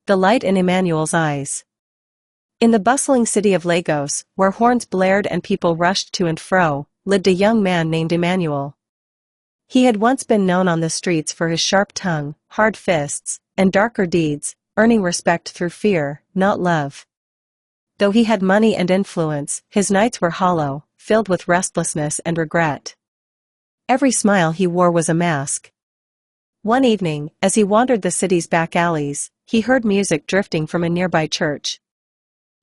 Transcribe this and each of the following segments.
the light in Emmanuel's eyes. In the bustling city of Lagos, where horns blared and people rushed to and fro, lived a young man named Emmanuel. He had once been known on the streets for his sharp tongue, hard fists, and darker deeds, earning respect through fear, not love. Though he had money and influence, his nights were hollow, filled with restlessness and regret. Every smile he wore was a mask. One evening, as he wandered the city's back alleys, he heard music drifting from a nearby church.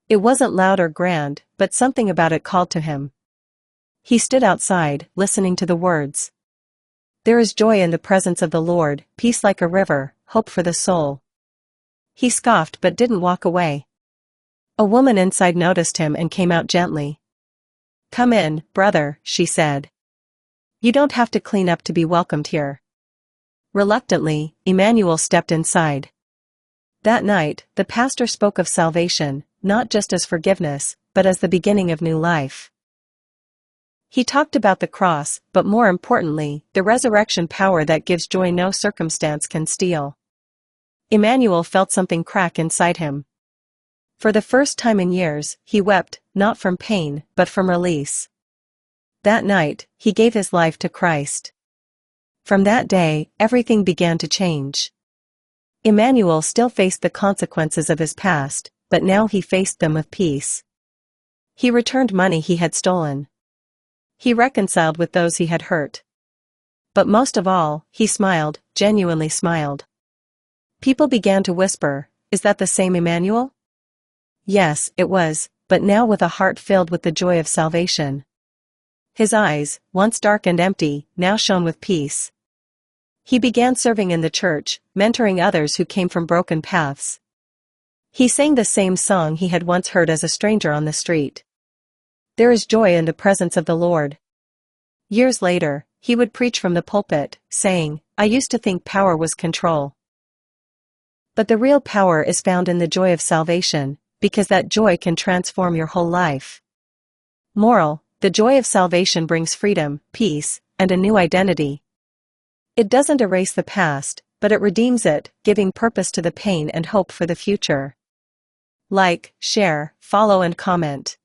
It wasn't loud or grand, but something about it called to him. He stood outside, listening to the words. "There is joy in the presence of the Lord, peace like a river, hope for the soul." He scoffed but didn't walk away. A woman inside noticed him and came out gently. "Come in, brother," she said. "You don't have to clean up to be welcomed here." Reluctantly, Emmanuel stepped inside. That night, the pastor spoke of salvation, not just as forgiveness, but as the beginning of new life. He talked about the cross, but more importantly, the resurrection power that gives joy no circumstance can steal. Emmanuel felt something crack inside him. For the first time in years, he wept, not from pain, but from release. That night, he gave his life to Christ. From that day, everything began to change. Emmanuel still faced the consequences of his past, but now he faced them with peace. He returned money he had stolen. He reconciled with those he had hurt. But most of all, he smiled, genuinely smiled. People began to whisper, "Is that the same Emmanuel?" Yes, it was, but now with a heart filled with the joy of salvation. His eyes, once dark and empty, now shone with peace. He began serving in the church, mentoring others who came from broken paths. He sang the same song he had once heard as a stranger on the street. "There is joy in the presence of the Lord." Years later, he would preach from the pulpit, saying, "I used to think power was control. But the real power is found in the joy of salvation, because that joy can transform your whole life." Moral: the joy of salvation brings freedom, peace, and a new identity. It doesn't erase the past, but it redeems it, giving purpose to the pain and hope for the future. Like, share, follow and comment.